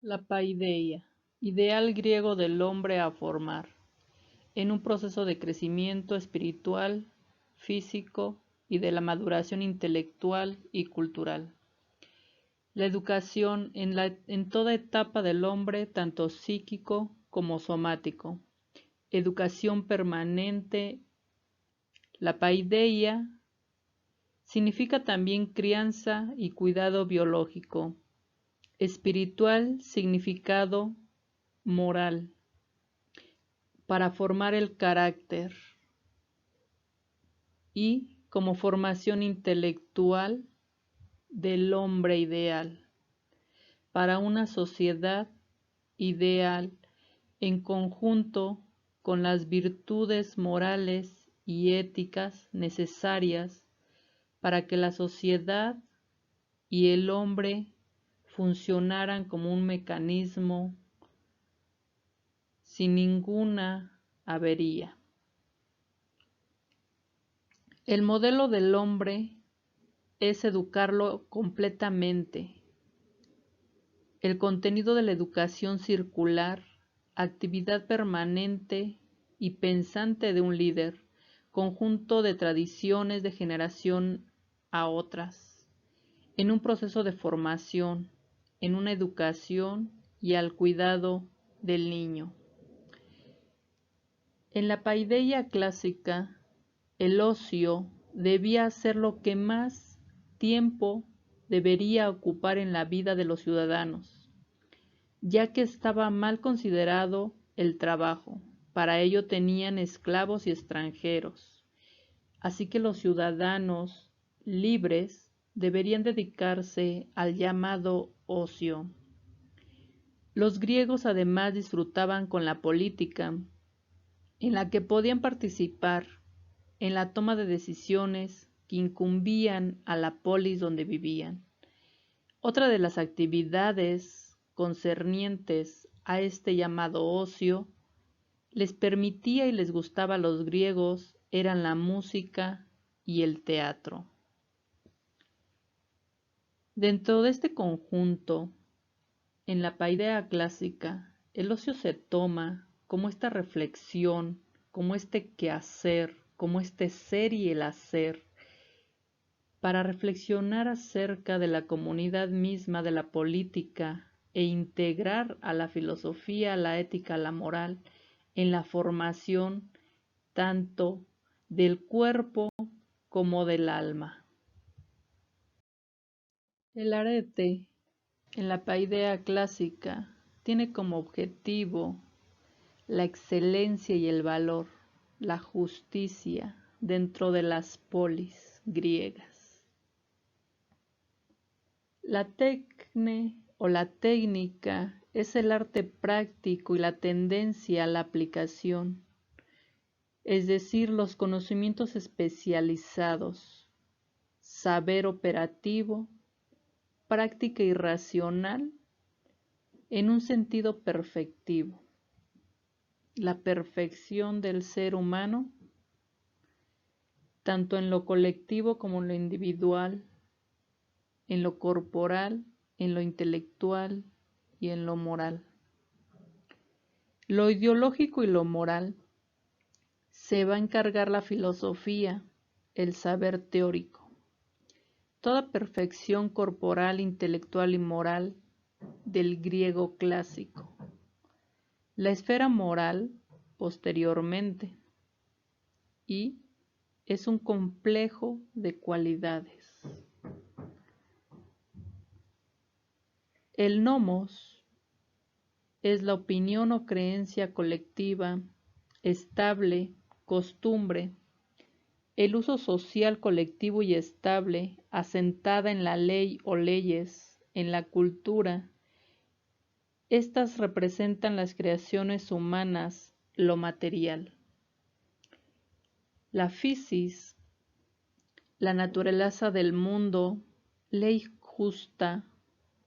La paideia, ideal griego del hombre a formar, en un proceso de crecimiento espiritual, físico y de la maduración intelectual y cultural. La educación en toda etapa del hombre, tanto psíquico como somático. Educación permanente. La paideia significa también crianza y cuidado biológico. Espiritual, significado moral, para formar el carácter, y como formación intelectual del hombre ideal, para una sociedad ideal en conjunto con las virtudes morales y éticas necesarias para que la sociedad y el hombre funcionaran como un mecanismo sin ninguna avería. El modelo del hombre es educarlo completamente. El contenido de la educación circular, actividad permanente y pensante de un líder, conjunto de tradiciones de generación a otras, en un proceso de formación, en una educación y al cuidado del niño. En la paideia clásica, el ocio debía ser lo que más tiempo debería ocupar en la vida de los ciudadanos, ya que estaba mal considerado el trabajo. Para ello tenían esclavos y extranjeros. Así que los ciudadanos libres deberían dedicarse al llamado ocio. Los griegos además disfrutaban con la política, en la que podían participar en la toma de decisiones que incumbían a la polis donde vivían. Otra de las actividades concernientes a este llamado ocio les permitía y les gustaba a los griegos eran la música y el teatro. Dentro de este conjunto, en la paideia clásica, el ocio se toma como esta reflexión, como este quehacer, como este ser y el hacer, para reflexionar acerca de la comunidad misma de la política e integrar a la filosofía, la ética, la moral en la formación tanto del cuerpo como del alma. El arete en la paideia clásica tiene como objetivo la excelencia y el valor, la justicia dentro de las polis griegas. La tecne o la técnica es el arte práctico y la tendencia a la aplicación, es decir, los conocimientos especializados, saber operativo, práctica y racional en un sentido perfectivo. La perfección del ser humano, tanto en lo colectivo como en lo individual, en lo corporal, en lo intelectual y en lo moral. Lo ideológico y lo moral se va a encargar la filosofía, el saber teórico. Toda perfección corporal, intelectual y moral del griego clásico. La esfera moral, posteriormente, y es un complejo de cualidades. El nomos es la opinión o creencia colectiva, estable, costumbre, el uso social colectivo y estable, asentada en la ley o leyes, en la cultura. Estas representan las creaciones humanas, lo material. La physis, la naturaleza del mundo, ley justa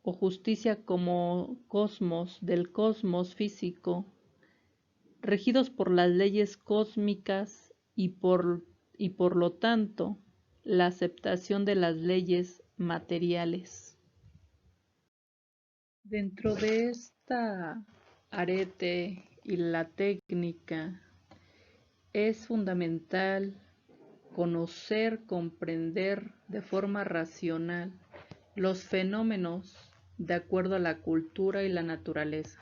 o justicia como cosmos, del cosmos físico, regidos por las leyes cósmicas y por lo tanto la aceptación de las leyes materiales. Dentro de esta arete y la técnica es fundamental conocer, comprender de forma racional los fenómenos de acuerdo a la cultura y la naturaleza.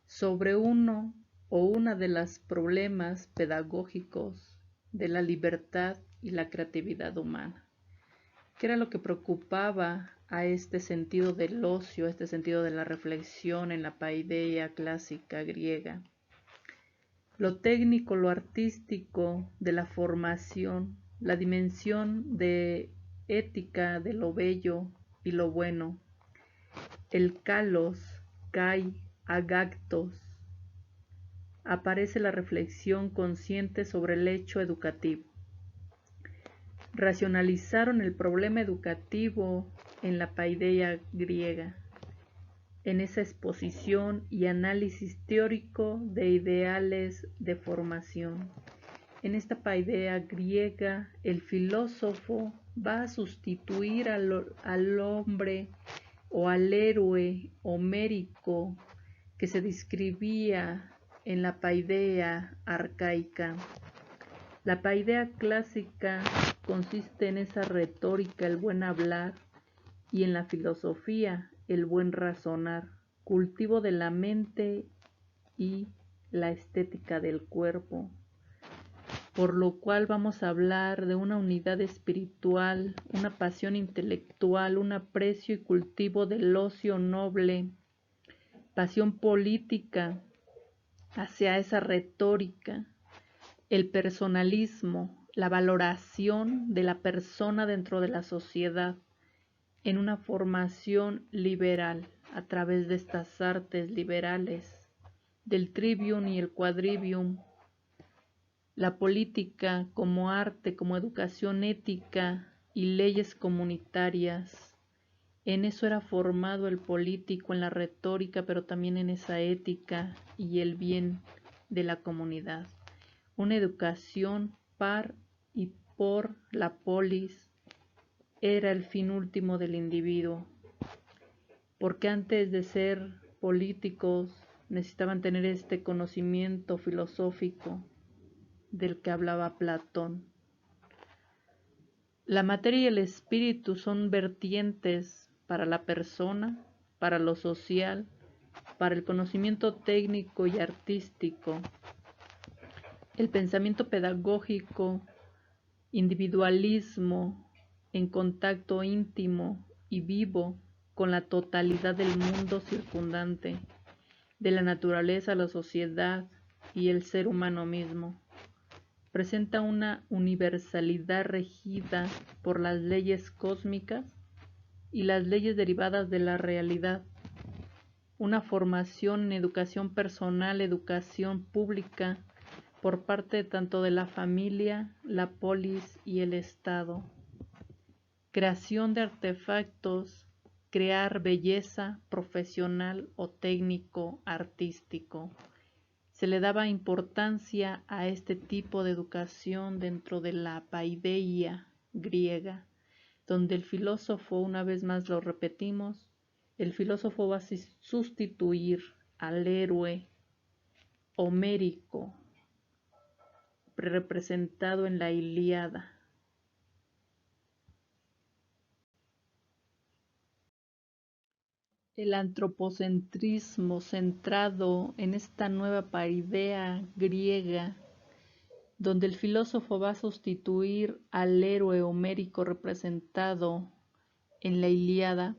Sobre uno o una de los problemas pedagógicos de la libertad y la creatividad humana. ¿Qué era lo que preocupaba a este sentido del ocio, a este sentido de la reflexión en la paideia clásica griega? Lo técnico, lo artístico de la formación, la dimensión de ética de lo bello y lo bueno, el kalos, kai, agactos, aparece la reflexión consciente sobre el hecho educativo. Racionalizaron el problema educativo en la paideia griega, en esa exposición y análisis teórico de ideales de formación. En esta paideia griega, el filósofo va a sustituir al hombre o al héroe homérico que se describía en la paideia arcaica. La paideia clásica consiste en esa retórica, el buen hablar, y en la filosofía, el buen razonar, cultivo de la mente y la estética del cuerpo. Por lo cual vamos a hablar de una unidad espiritual, una pasión intelectual, un aprecio y cultivo del ocio noble, pasión política hacia esa retórica, el personalismo, la valoración de la persona dentro de la sociedad, en una formación liberal a través de estas artes liberales, del trivium y el quadrivium, la política como arte, como educación ética y leyes comunitarias. En eso era formado el político, en la retórica, pero también en esa ética y el bien de la comunidad. Una educación par y por la polis era el fin último del individuo, porque antes de ser políticos necesitaban tener este conocimiento filosófico del que hablaba Platón. La materia y el espíritu son vertientes para la persona, para lo social, para el conocimiento técnico y artístico. El pensamiento pedagógico, individualismo en contacto íntimo y vivo con la totalidad del mundo circundante, de la naturaleza, la sociedad y el ser humano mismo. Presenta una universalidad regida por las leyes cósmicas y las leyes derivadas de la realidad. Una formación en educación personal, educación pública, por parte tanto de la familia, la polis y el Estado. Creación de artefactos, crear belleza profesional o técnico artístico. Se le daba importancia a este tipo de educación dentro de la paideia griega, donde el filósofo, una vez más lo repetimos, el filósofo va a sustituir al héroe homérico representado en la Ilíada. El antropocentrismo centrado en esta nueva paideia griega, donde el filósofo va a sustituir al héroe homérico representado en la Ilíada,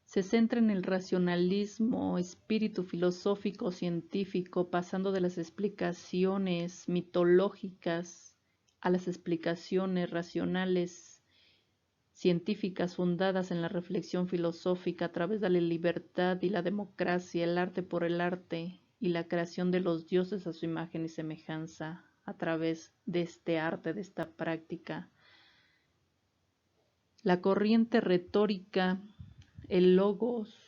se centra en el racionalismo, espíritu filosófico científico, pasando de las explicaciones mitológicas a las explicaciones racionales científicas fundadas en la reflexión filosófica a través de la libertad y la democracia, el arte por el arte y la creación de los dioses a su imagen y semejanza a través de este arte, de esta práctica. La corriente retórica, el logos,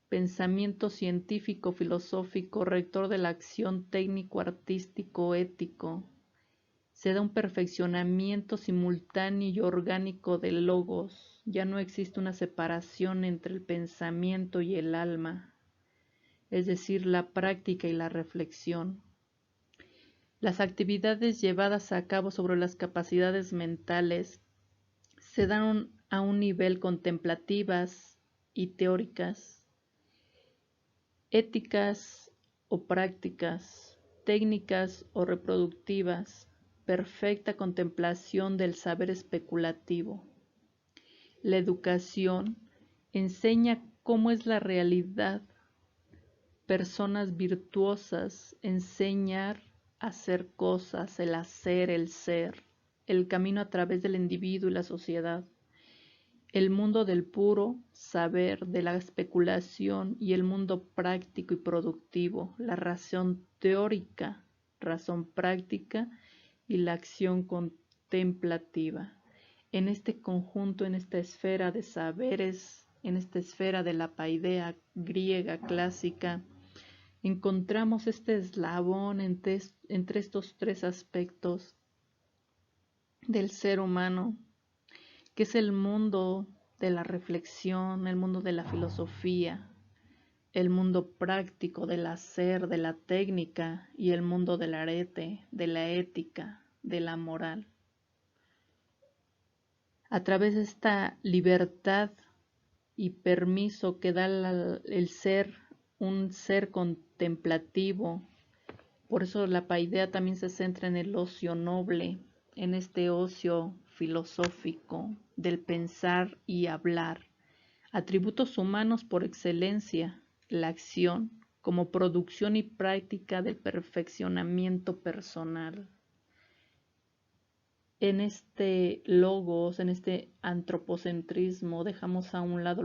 pensamiento científico, filosófico, rector de la acción técnico, artístico, ético, se da un perfeccionamiento simultáneo y orgánico del logos, Ya no existe una separación entre el pensamiento y el alma, es decir, la práctica y la reflexión. Las actividades llevadas a cabo sobre las capacidades mentales se dan a un nivel contemplativas y teóricas, éticas o prácticas, técnicas o reproductivas, perfecta contemplación del saber especulativo. La educación enseña cómo es la realidad. Personas virtuosas, enseñar a hacer cosas, el hacer, el ser, el camino a través del individuo y la sociedad. El mundo del puro saber, de la especulación y el mundo práctico y productivo, la razón teórica, razón práctica y la acción contemplativa. En este conjunto, en esta esfera de saberes, en esta esfera de la paideia griega clásica, encontramos este eslabón entre estos tres aspectos del ser humano, que es el mundo de la reflexión, el mundo de la filosofía, el mundo práctico del hacer, de la técnica y el mundo del arete, de la ética, de la moral. A través de esta libertad y permiso que da el ser, un ser contemplativo. Por eso la paideia también se centra en el ocio noble, en este ocio filosófico del pensar y hablar, atributos humanos por excelencia, la acción como producción y práctica del perfeccionamiento personal. En este logos, en este antropocentrismo, dejamos a un lado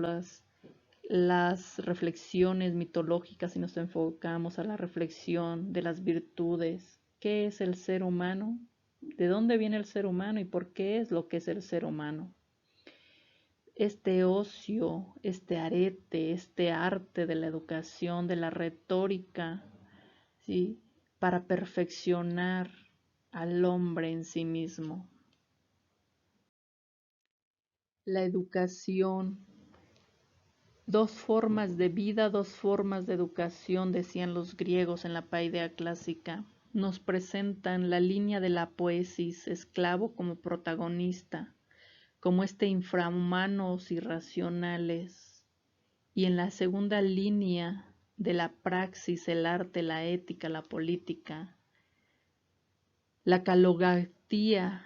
las reflexiones mitológicas y nos enfocamos a la reflexión de las virtudes. ¿Qué es el ser humano? ¿De dónde viene el ser humano y por qué es lo que es el ser humano? Este ocio, este arete, este arte de la educación, de la retórica, ¿sí? Para perfeccionar al hombre en sí mismo. La educación. Dos formas de vida, dos formas de educación, decían los griegos en la paideia clásica. Nos presentan la línea de la poesis, esclavo como protagonista, como infrahumanos irracionales. Y en la segunda línea de la praxis, el arte, la ética, la política, la calogatía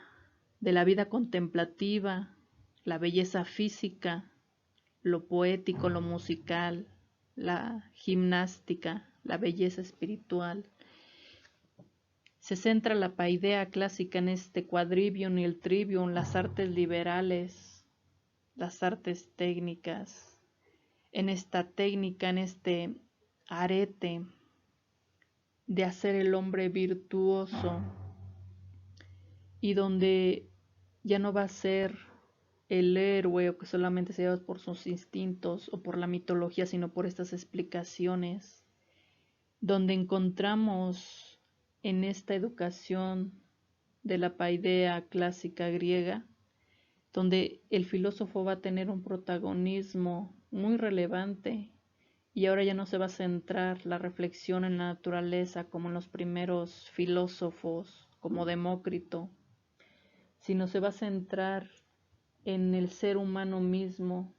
de la vida contemplativa, la belleza física, lo poético, lo musical, la gimnástica, la belleza espiritual. Se centra la paideia clásica en este quadrivium y el trivium, las artes liberales, las artes técnicas, en esta técnica, en este arete de hacer el hombre virtuoso y donde ya no va a ser el héroe o que solamente se lleva por sus instintos o por la mitología, sino por estas explicaciones, donde encontramos en esta educación de la paideia clásica griega, donde el filósofo va a tener un protagonismo muy relevante y ahora ya no se va a centrar la reflexión en la naturaleza como en los primeros filósofos, como Demócrito, sino se va a centrar en el ser humano mismo.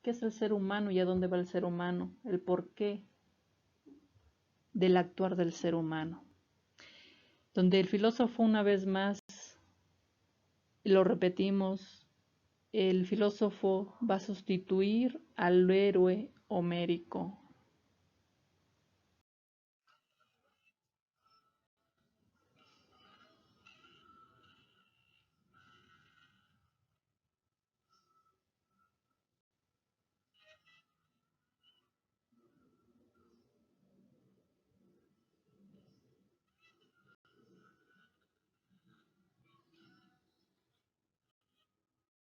¿Qué es el ser humano y a dónde va el ser humano? El porqué del actuar del ser humano. Donde el filósofo, una vez más, lo repetimos, el filósofo va a sustituir al héroe homérico,